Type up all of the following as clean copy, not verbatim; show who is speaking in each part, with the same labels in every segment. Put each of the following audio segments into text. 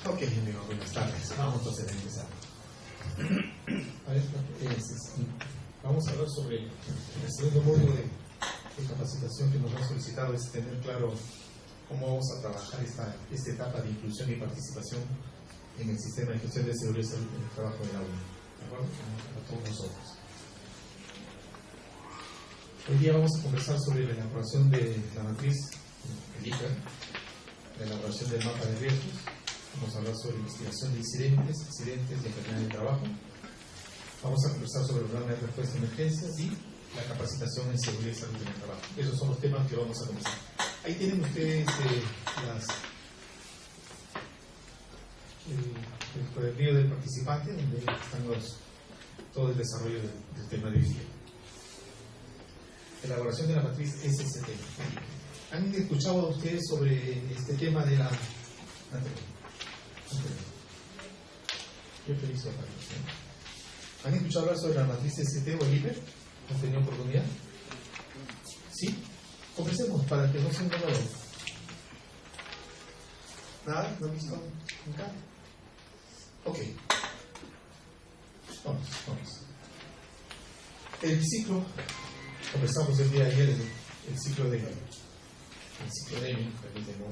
Speaker 1: Ok, amigos, buenas tardes. Vamos entonces a empezar. Vamos a hablar sobre el segundo módulo de capacitación que nos han solicitado, es tener claro cómo vamos a trabajar esta etapa de inclusión y participación en el sistema de gestión de seguridad y salud en el trabajo del aula. ¿De acuerdo? A todos nosotros. Hoy día vamos a conversar sobre la elaboración de la matriz, el ICA, la elaboración del mapa de riesgos. Vamos a hablar sobre investigación de incidentes y enfermedades del trabajo. Vamos a conversar sobre el programa de respuesta a emergencias y la capacitación en seguridad y salud en el trabajo. Esos son los temas que vamos a conversar. Ahí tienen ustedes el cuadernillo del participante, donde están todo el desarrollo del tema de hoy día. Elaboración de la matriz SST. ¿Han escuchado ustedes sobre este tema de la... Yo feliz de ¿Han escuchado hablar sobre la matriz SST o el IPER? ¿Han tenido oportunidad? ¿Sí? Conversemos para que no se entienda nada. ¿Nada? ¿No han visto nunca? Ok. Vamos. El ciclo, conversamos el día de ayer, el ciclo de Deming, permítanme,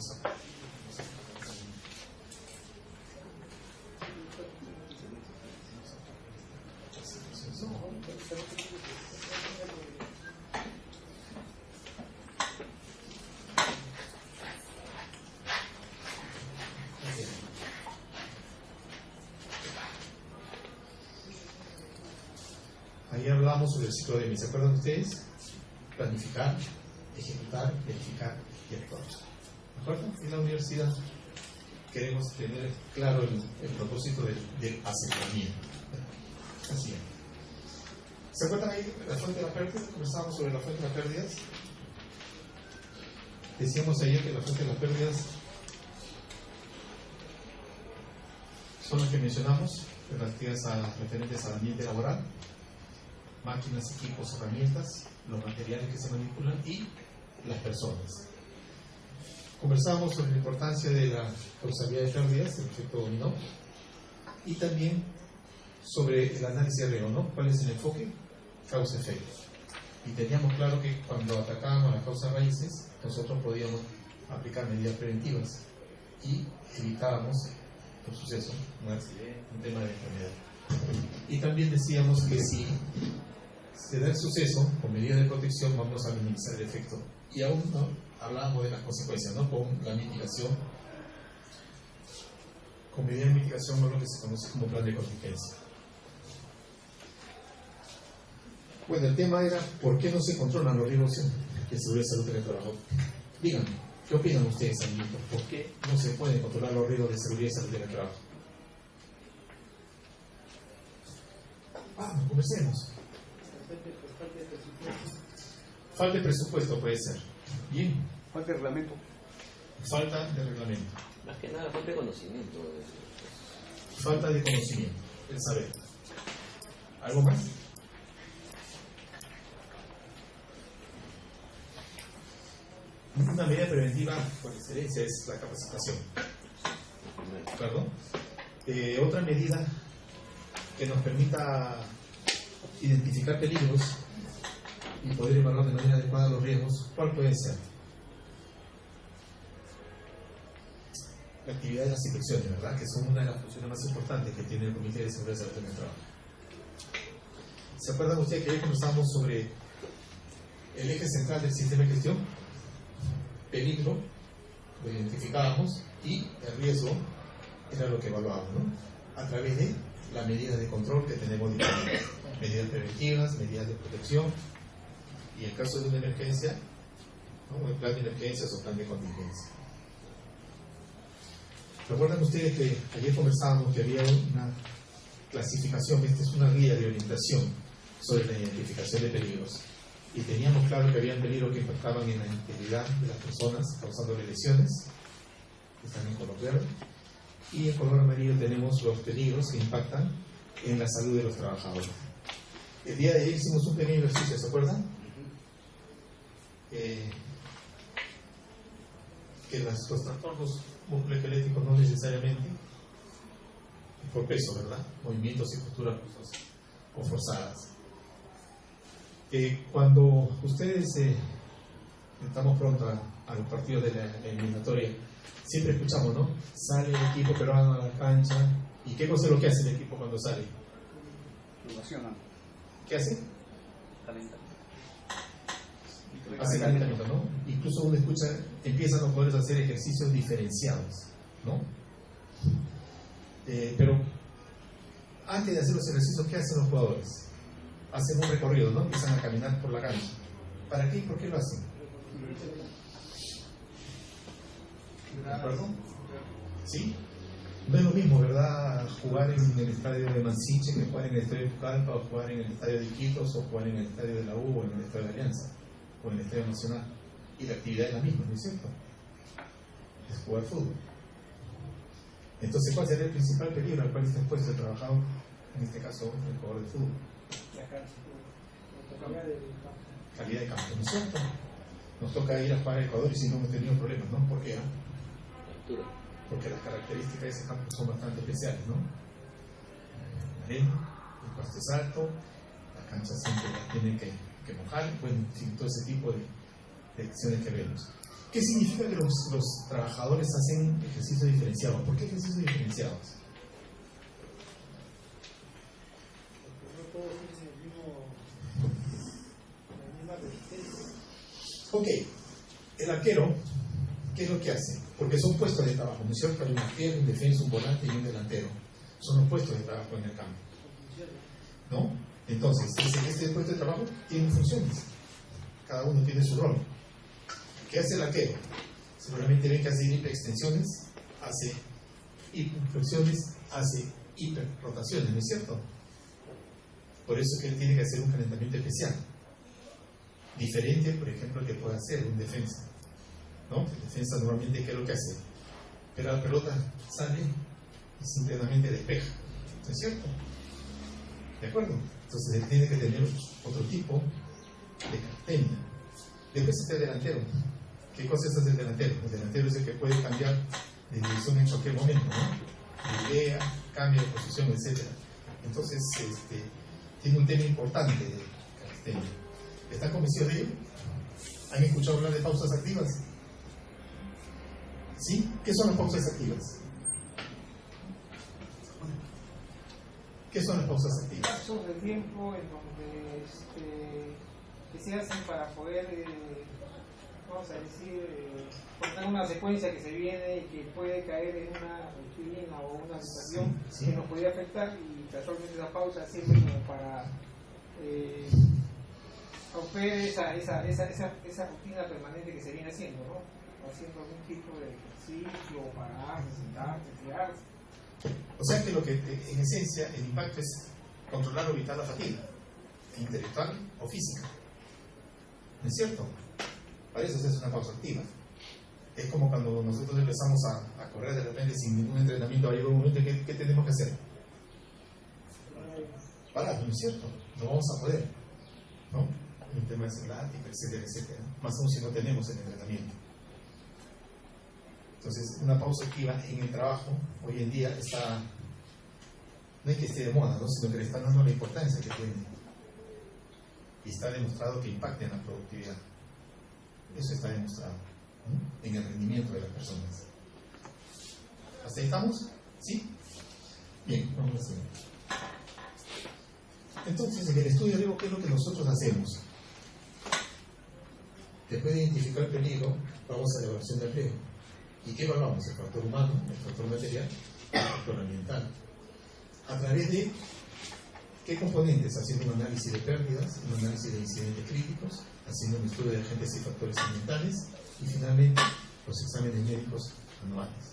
Speaker 1: ahí hablamos sobre el ciclo de Deming. ¿Se acuerdan ustedes? Planificar, ejecutar, verificar y actuar. ¿De acuerdo? En la universidad queremos tener claro el propósito del aseguramiento. Así es. ¿Se acuerdan ahí la fuente de las pérdidas? Conversábamos sobre la fuente de las pérdidas. Decíamos ayer que la fuente de las pérdidas son las que mencionamos, relativas referentes al ambiente laboral, máquinas, equipos, herramientas, los materiales que se manipulan y las personas. Conversábamos sobre la importancia de la causalidad de pérdidas, el efecto dominó, y también sobre el análisis de riesgo, ¿no? ¿Cuál es el enfoque? Causa-efecto. Y teníamos claro que cuando atacábamos las causas raíces, nosotros podíamos aplicar medidas preventivas y evitábamos un suceso, un tema de enfermedad. Y también decíamos que si se da el suceso, con medidas de protección vamos a minimizar el efecto. Y aún no hablábamos de las consecuencias, ¿no? Con la mitigación, con medidas de mitigación, o lo que se conoce como plan de contingencia. Bueno, el tema era ¿por qué no se controlan los riesgos de seguridad y salud en el trabajo? Díganme, ¿qué opinan ustedes, amiguitos? ¿Por qué no se pueden controlar los riesgos de seguridad y salud en el trabajo? Vamos, conversemos. Falta de presupuesto puede ser. Bien.
Speaker 2: Falta de reglamento.
Speaker 1: Falta de reglamento.
Speaker 3: Más que nada, falta de conocimiento.
Speaker 1: Falta de conocimiento, el saber. ¿Algo más? Una medida preventiva por excelencia es la capacitación. ¿Perdón? Otra medida que nos permita identificar peligros y poder evaluar de manera adecuada los riesgos, ¿cuál puede ser? La actividad de las inspecciones, ¿verdad? Que son una de las funciones más importantes que tiene el Comité de Seguridad y Salud en el Trabajo. ¿Se acuerdan ustedes que ayer conversamos sobre el eje central del sistema de gestión? Peligro, lo identificábamos, y el riesgo era lo que evaluábamos, ¿no? A través de la medida de control que tenemos disponibles. Medidas preventivas, medidas de protección, y en caso de una emergencia, ¿no? El plan de emergencias o plan de contingencia. ¿Recuerdan ustedes que ayer conversábamos que había una clasificación, esta es una guía de orientación sobre la identificación de peligros? Y teníamos claro que había peligros que impactaban en la integridad de las personas, causándole lesiones, que están en color verde, y en color amarillo tenemos los peligros que impactan en la salud de los trabajadores. El día de ayer hicimos un pequeño ejercicio, ¿se acuerdan? Que los trastornos musculoesqueléticos no necesariamente por peso, ¿verdad? Movimientos y posturas o forzadas. Cuando ustedes estamos pronto a los partidos de la eliminatoria, siempre escuchamos, ¿no? Sale el equipo peruano a la cancha. ¿Y qué cosa es lo que hace el equipo cuando sale?
Speaker 2: Lo ovacionan.
Speaker 1: ¿Qué hace?
Speaker 2: Calenta.
Speaker 1: Hace calentamiento, ¿no? Incluso uno escucha, empiezan los jugadores a hacer ejercicios diferenciados, ¿no? Pero antes de hacer los ejercicios, ¿qué hacen los jugadores? Hacen un recorrido, ¿no? Empiezan a caminar por la cancha. ¿Para qué y por qué lo hacen? ¿De acuerdo? ¿Sí? No es lo mismo, ¿verdad? Jugar en el estadio de Mansiche que jugar en el estadio de Pucallpa, o jugar en el estadio de Iquitos, o jugar en el estadio de la U, o en el estadio de Alianza, o en el estadio Nacional. Y la actividad es la misma, ¿no es cierto? Es jugar fútbol. Entonces, ¿cuál sería el principal peligro al cual está expuesto el trabajador? En este caso, el jugador de fútbol. Calidad de campo, ¿no es cierto? Nos toca ir a jugar a Ecuador y si no hemos tenido problemas, ¿no? ¿Por qué?
Speaker 3: Altura.
Speaker 1: Porque las características de ese campo son bastante especiales, ¿no? La arena, el pasto es alto, las canchas siempre las tienen que mojar, bueno, en fin, todo ese tipo de acciones que vemos. ¿Qué significa que los trabajadores hacen ejercicios diferenciados? ¿Por qué ejercicios diferenciados? Ok, el arquero, ¿qué es lo que hace? Porque son puestos de trabajo, ¿no es cierto? Hay un arquero, un defensa, un volante y un delantero. Son los puestos de trabajo en el campo, ¿no? Entonces, este puesto de trabajo tiene funciones. Cada uno tiene su rol. ¿Qué hace el arquero? Seguramente ven que hace hiperextensiones, hace hiperflexiones, hace hiperrotaciones, ¿no es cierto? Por eso es que él tiene que hacer un calentamiento especial. Diferente, por ejemplo, que puede hacer un defensa, ¿no? El defensa normalmente, ¿qué es lo que hace? Pero la pelota sale y simplemente despeja, ¿no es cierto? ¿De acuerdo? Entonces él tiene que tener otro tipo de calistenia. Después está el delantero. ¿Qué cosa es el delantero? El delantero es el que puede cambiar de dirección en cualquier momento, ¿no? Idea, cambia de posición, etc. Entonces, tiene un tema importante de calistenia. ¿Están convencidos de ello? ¿Han escuchado hablar de pausas activas? ¿Sí? ¿Qué son las pausas activas? ¿Qué son las pausas activas?
Speaker 4: Lapsos de tiempo en donde que se hacen para poder, vamos a decir, cortar una secuencia que se viene y que puede caer en una rutina o una situación que nos podría afectar, y casualmente esa pausa sirve como para romper esa rutina permanente que se viene haciendo, ¿no? Haciendo algún tipo de ejercicio, pararse, sentarse, tirarse.
Speaker 1: O sea que lo que en esencia el impacto es controlar o evitar la fatiga, intelectual o física. ¿No es cierto? Para eso se hace una pausa activa. Es como cuando nosotros empezamos a correr de repente sin ningún entrenamiento, va a llegar un momento en que tenemos que hacer. Parar, ¿no es cierto? No vamos a poder, ¿no? El tema es látigo, etcétera, etcétera. Más aún si no tenemos el entrenamiento. Entonces, una pausa activa en el trabajo hoy en día está, no es que esté de moda, ¿no? Sino que le están dando la importancia que tiene. Y está demostrado que impacta en la productividad. Eso está demostrado, ¿no? En el rendimiento de las personas. ¿Hasta ahí estamos? ¿Sí? Bien, vamos a seguir. Entonces, en el estudio digo, ¿qué es lo que nosotros hacemos? Después de identificar el peligro, vamos a la evaluación del riesgo. ¿Y qué evaluamos? El factor humano, el factor material, el factor ambiental. ¿A través de qué componentes? Haciendo un análisis de pérdidas, un análisis de incidentes críticos, haciendo un estudio de agentes y factores ambientales, y finalmente los exámenes médicos anuales.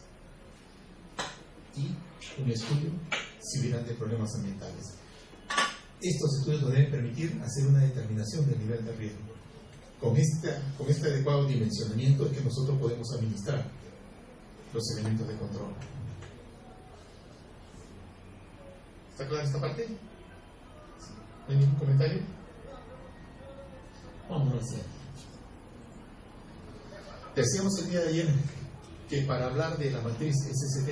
Speaker 1: Y un estudio si hubieran de problemas ambientales. Estos estudios nos deben permitir hacer una determinación del nivel de riesgo. Con este adecuado dimensionamiento es que nosotros podemos administrar los elementos de control. ¿Está clara esta parte? ¿No hay ningún comentario? Vamos a la siguiente. Decíamos el día de ayer que para hablar de la matriz SST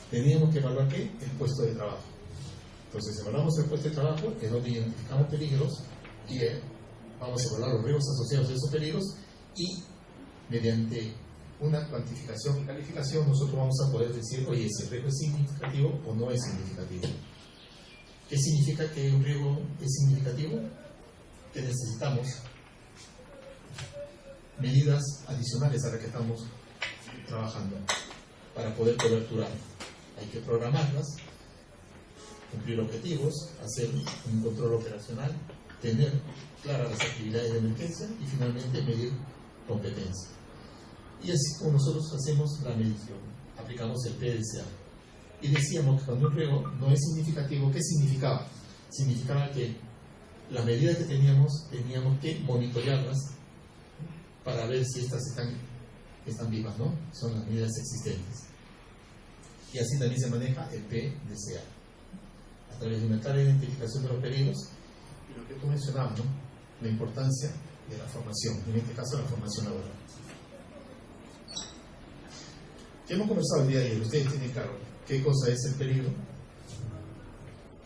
Speaker 1: teníamos que evaluar ¿qué? El puesto de trabajo. Entonces, evaluamos el puesto de trabajo, es donde identificamos peligros y vamos a evaluar los riesgos asociados a esos peligros y mediante una cuantificación y calificación nosotros vamos a poder decir, oye, si el riesgo es significativo o no es significativo. ¿Qué significa que un riesgo es significativo? Que necesitamos medidas adicionales a las que estamos trabajando para poder coberturar. Hay que programarlas, cumplir objetivos, hacer un control operacional, tener claras las actividades de emergencia y finalmente medir competencia. Y así como nosotros hacemos la medición, aplicamos el PDCA. Y decíamos que cuando un riesgo no es significativo, ¿qué significaba? Significaba que las medidas que teníamos que monitorearlas para ver si estas están vivas, ¿no? Son las medidas existentes. Y así también se maneja el PDCA, a través de una clara identificación de los peligros y lo que tú mencionabas, ¿no? La importancia de la formación, en este caso la formación laboral. ¿Qué hemos conversado el día de ayer? Ustedes tienen claro qué cosa es el peligro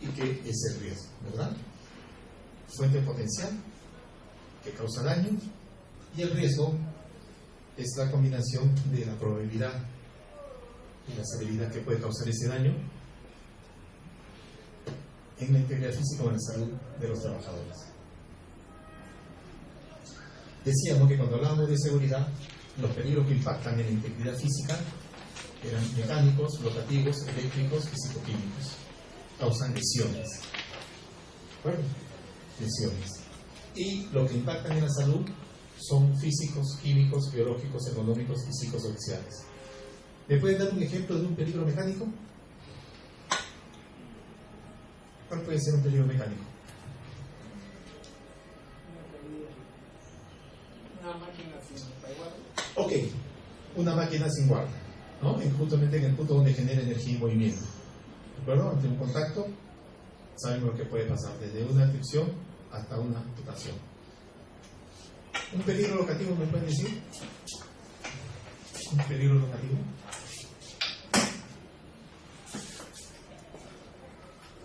Speaker 1: y qué es el riesgo, ¿verdad? Fuente potencial que causa daño y el riesgo es la combinación de la probabilidad y la severidad que puede causar ese daño en la integridad física o en la salud de los trabajadores. Decíamos que cuando hablábamos de seguridad, los peligros que impactan en la integridad física eran mecánicos, rotativos, eléctricos y psicoquímicos. Causan lesiones. ¿De acuerdo? Lesiones. Y lo que impactan en la salud son físicos, químicos, biológicos, económicos y psicosociales. ¿Me pueden dar un ejemplo de un peligro mecánico? ¿Cuál puede ser un peligro mecánico?
Speaker 4: Una máquina sin guardia.
Speaker 1: Ok, una máquina sin guardia, ¿no? Justamente en el punto donde genera energía y movimiento. ¿De acuerdo? Ante un contacto, sabemos lo que puede pasar, desde una fricción hasta una amputación. ¿Un peligro locativo me pueden decir? ¿Un peligro locativo?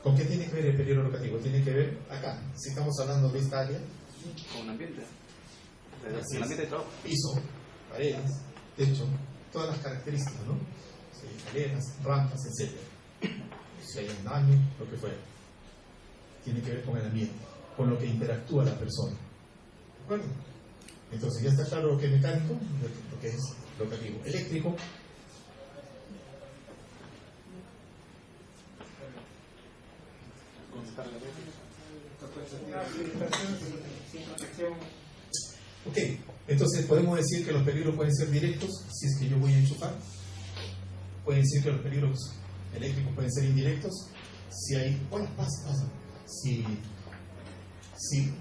Speaker 1: ¿Con qué tiene que ver el peligro locativo? Tiene que ver acá, si estamos hablando de esta área.
Speaker 2: Con un ambiente. El
Speaker 1: Así
Speaker 2: ambiente
Speaker 1: es.
Speaker 2: de trabajo.
Speaker 1: Piso, paredes, techo, todas las características, ¿no? Si hay escaleras, rampas, etc. Si hay un daño, lo que fuera. Tiene que ver con el ambiente, con lo que interactúa la persona. ¿De acuerdo? Entonces ya está claro lo que es mecánico, lo que es locativo. Eléctrico.
Speaker 4: Una filtración sin protección.
Speaker 1: Ok, entonces podemos decir que los peligros pueden ser directos, si es que yo voy a enchufar. Pueden decir que los peligros eléctricos pueden ser indirectos, si hay, bueno, pasa. Si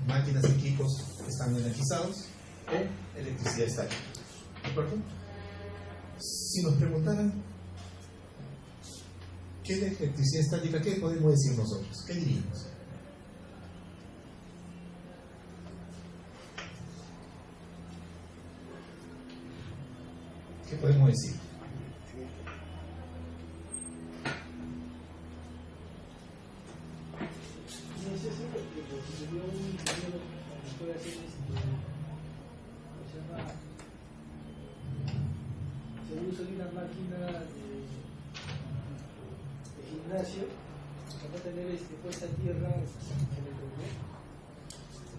Speaker 1: máquinas y equipos están energizados o electricidad estática. ¿De acuerdo? Si nos preguntaran ¿qué es la electricidad estática? ¿Qué podemos decir nosotros? ¿Qué diríamos? ¿Qué podemos decir?
Speaker 5: Se usa una máquina de gimnasio para tener puesta en tierra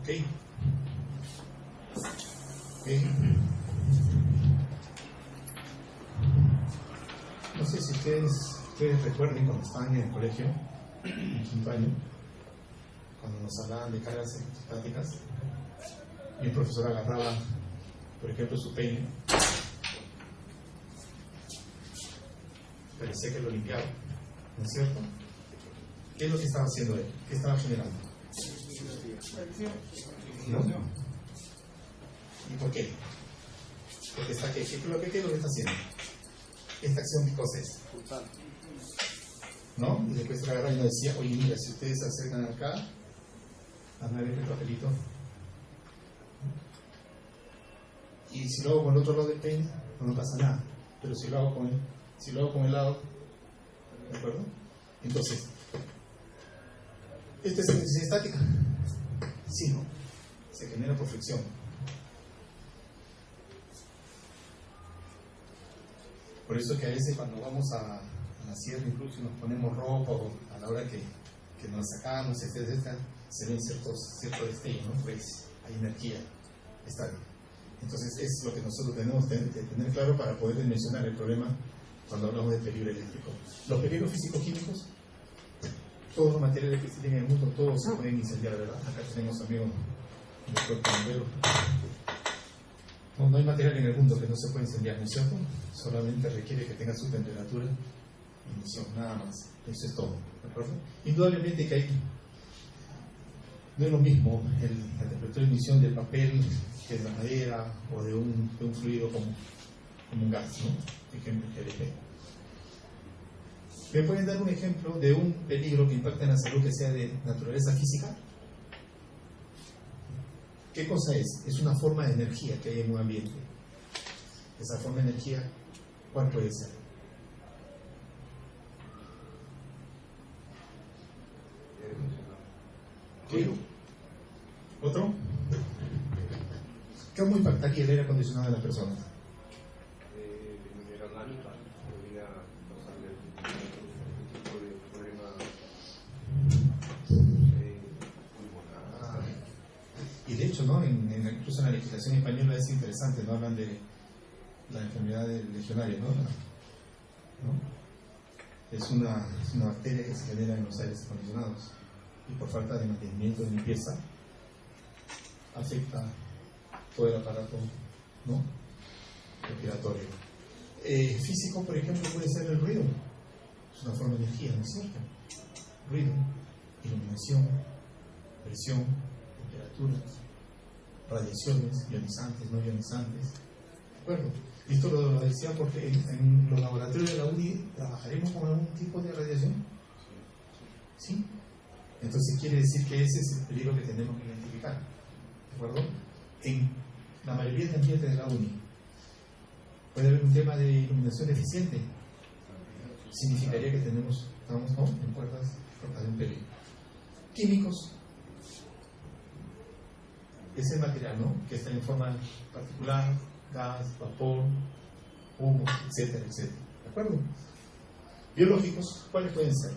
Speaker 1: Ok. No sé si ustedes recuerden cuando estaban en el colegio, en quinto año, cuando nos hablaban de cargas electrostáticas y el profesor agarraba, por ejemplo, su peine, parecía que lo limpiaba, ¿no es cierto? ¿Qué es lo que estaba haciendo él? ¿Qué estaba generando? ¿No? ¿Y por qué? Porque está ¿qué es lo que está haciendo? Esta acción, ¿qué cosa es? ¿No? Y después se agarra y nos decía, oye, mira, si ustedes se acercan acá, hazme ver el papelito. Y si lo hago con el otro lado del peine, no pasa nada. Pero si lo hago con el lado ¿De acuerdo? Entonces, ¿esta es electricidad estática? Sí, ¿no? Se genera por fricción. Por eso que a veces cuando vamos a la sierra incluso nos ponemos ropa o a la hora que nos sacamos, etcétera, se ven cierto destello, ¿no? Pues hay energía estática. Entonces es lo que nosotros tenemos que tener claro para poder dimensionar el problema cuando hablamos de peligro eléctrico. Los peligros físico-químicos, todos los materiales que existen en el mundo, todos se pueden incendiar, ¿verdad? Acá tenemos amigos en el cuerpo bombero. No hay material en el mundo que no se pueda incendiar, ¿no es cierto? Solamente requiere que tenga su temperatura y emisión, nada más. Eso es todo, ¿de acuerdo? Indudablemente que no es lo mismo la temperatura de emisión del papel que de la madera o de un fluido como un gas, ¿no? Por ejemplo, el GLP. ¿Me pueden dar un ejemplo de un peligro que impacta en la salud que sea de naturaleza física? ¿Qué cosa es? Es una forma de energía que hay en un ambiente. Esa forma de energía, ¿cuál puede ser? ¿Qué? ¿Otro? ¿Cómo impactaría el aire acondicionado de las personas?
Speaker 2: Podría causarle algún tipo de problema pulmonar.
Speaker 1: Y de hecho, ¿no? Incluso en la legislación española es interesante, ¿no? Hablan de la enfermedad del legionario, ¿no? Es una bacteria que se genera en los aires acondicionados y por falta de mantenimiento de limpieza afecta todo el aparato, ¿no? Respiratorio. Físico, por ejemplo, puede ser el ruido. Es una forma de energía, ¿no es cierto? Ruido, iluminación, presión, temperatura, radiaciones, ionizantes, no ionizantes. ¿De acuerdo? Esto lo decía porque en los laboratorios de la UNI trabajaremos con algún tipo de radiación. ¿Sí? Entonces quiere decir que ese es el peligro que tenemos que identificar. ¿De acuerdo? En la mayoría de ambientes de la UNI puede haber un tema de iluminación eficiente. Significaría que estamos, ¿no?, en puertas de un peligro. Químicos. Ese material, ¿no?, que está en forma particular, gas, vapor, humo, etcétera, etcétera. ¿De acuerdo? Biológicos, ¿cuáles pueden ser?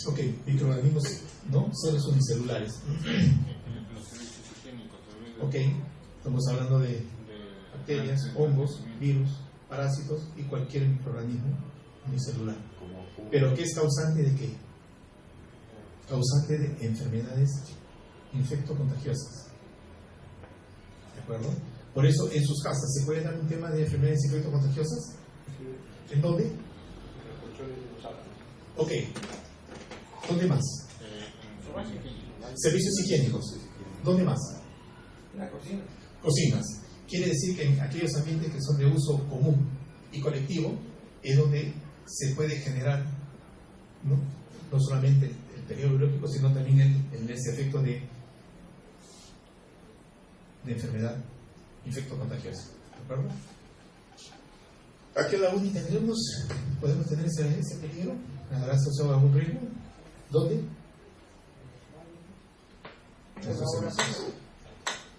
Speaker 1: Ok, microorganismos, ¿no? Seres unicelulares. Ok, estamos hablando de bacterias, hongos, virus, parásitos y cualquier microorganismo unicelular. ¿Pero qué es causante de qué? Causante de enfermedades infectocontagiosas. ¿De acuerdo? Por eso, en sus casas, ¿se puede dar un tema de enfermedades infectocontagiosas? ¿En dónde? Ok. ¿Dónde más? Servicios higiénicos. ¿Dónde más?
Speaker 4: La cocina.
Speaker 1: Cocinas. Quiere decir que en aquellos ambientes que son de uso común y colectivo es donde se puede generar no solamente el periodo biológico, sino también ese efecto de enfermedad infectocontagiosa. ¿De acuerdo? Aquí en la UNI podemos tener ese peligro. ¿Habrá asociado algún riesgo? ¿Dónde? Nuestros servicios.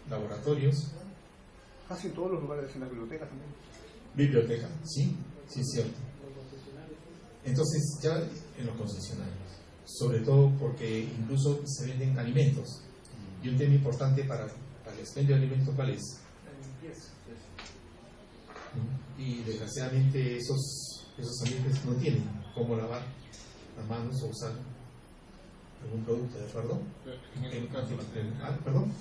Speaker 1: Laboratorios.
Speaker 2: Casi en todos los lugares, en las bibliotecas también.
Speaker 1: Biblioteca, sí, sí es cierto. Entonces, ya en los concesionarios, sobre todo porque incluso se venden alimentos. Y un tema importante para el expendio de alimentos, ¿cuál es?
Speaker 4: La limpieza.
Speaker 1: Y desgraciadamente esos ambientes no tienen cómo lavar las manos o usar algún producto, ¿de acuerdo?
Speaker 6: En esos casos,
Speaker 1: ¿perdón?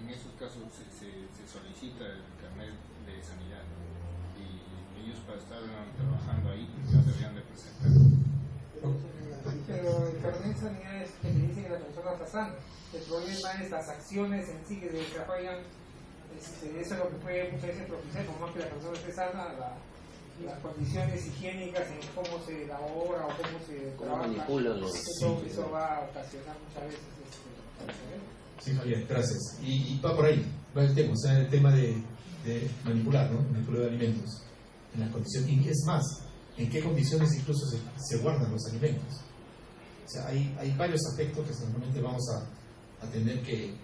Speaker 6: En esos casos se solicita el carnet de sanidad, ¿no? Y ellos para estar trabajando ahí ya deberían de presentar.
Speaker 4: Pero el carnet de sanidad es que le dice que la persona está sana. El problema es las acciones en sí que se desarrollan. Eso es lo que puede muchas veces propiciar, como más que la persona esté sana, las condiciones higiénicas en cómo se elabora o cómo se trabaja.
Speaker 3: Manipulan los...
Speaker 4: Eso va a ocasionar muchas veces
Speaker 1: Sí, Javier, gracias. Y va por ahí, va el tema, o sea, el tema de manipular, ¿no? Manipular de alimentos en las condiciones. Y es más, en qué condiciones incluso se guardan los alimentos. O sea, hay varios aspectos que seguramente vamos a tener que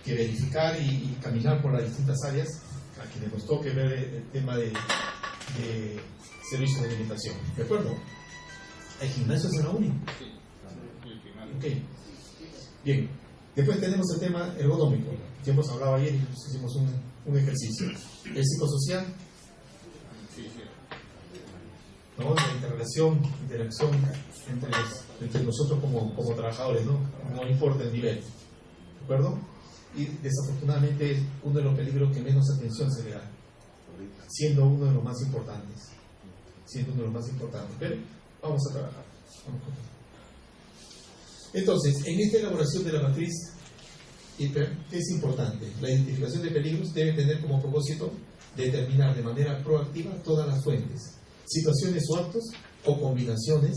Speaker 1: verificar y caminar por las distintas áreas a quienes nos toque ver el tema de servicios de alimentación. ¿De acuerdo? ¿Hay gimnasios en la uni?
Speaker 6: Sí, y el primario.
Speaker 1: Ok. Bien. Después tenemos el tema ergonómico, que hemos hablado ayer y hicimos un ejercicio. El psicosocial,
Speaker 6: Sí, sí.
Speaker 1: ¿no? La interacción entre nosotros como trabajadores, ¿no? No importa el nivel. ¿De acuerdo? Y desafortunadamente es uno de los peligros que menos atención se le da, siendo uno de los más importantes. Pero vamos a trabajar. Entonces, en esta elaboración de la matriz, ¿qué es importante? La identificación de peligros debe tener como propósito determinar de manera proactiva todas las fuentes, situaciones o actos o combinaciones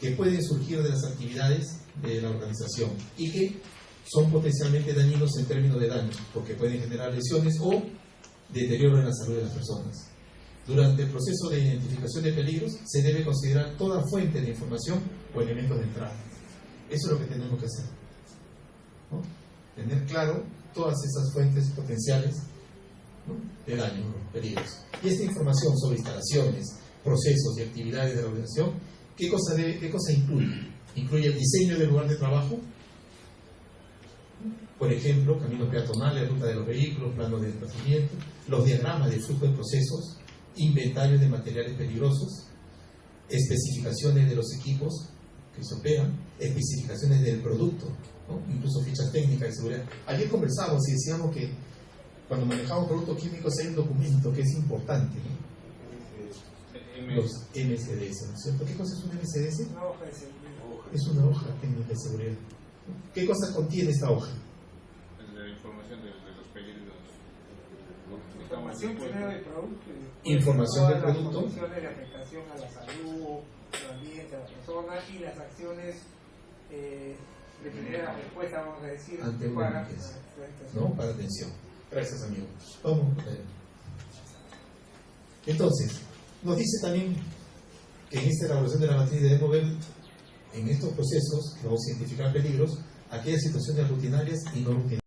Speaker 1: que pueden surgir de las actividades de la organización y que son potencialmente dañinos en términos de daño, porque pueden generar lesiones o deterioro en la salud de las personas. Durante el proceso de identificación de peligros se debe considerar toda fuente de información o elementos de entrada. Eso es lo que tenemos que hacer, ¿no? Tener claro todas esas fuentes potenciales, ¿no?, de daño, peligros. Y esta información sobre instalaciones, procesos y actividades de la organización, ¿qué cosa incluye? Incluye el diseño del lugar de trabajo, por ejemplo, caminos peatonales, ruta de los vehículos, planos de desplazamiento, los diagramas de flujo de procesos, inventarios de materiales peligrosos, especificaciones de los equipos que se operan, especificaciones del producto, ¿no?, incluso fichas técnicas de seguridad. Ayer conversábamos y decíamos que cuando manejamos productos químicos hay un documento que es importante, ¿no? Los MSDS, ¿no es cierto? ¿Qué cosa es un MSDS?
Speaker 4: Una hoja de seguridad.
Speaker 1: Es una hoja técnica de seguridad. ¿Qué cosa contiene esta hoja?
Speaker 6: La información de los peligros.
Speaker 4: Información primero del producto.
Speaker 1: Información del
Speaker 4: todas
Speaker 1: producto.
Speaker 4: Las condiciones de afectación a la salud, al ambiente, a la persona y las acciones de primera respuesta, vamos a decir,
Speaker 1: ante una
Speaker 4: para
Speaker 1: emergencia, ¿no? Para atención. Gracias, amigo. Vamos. Entonces, nos dice también que en esta elaboración de la matriz debemos ver en estos procesos que vamos a identificar peligros aquellas situaciones rutinarias y no rutinarias.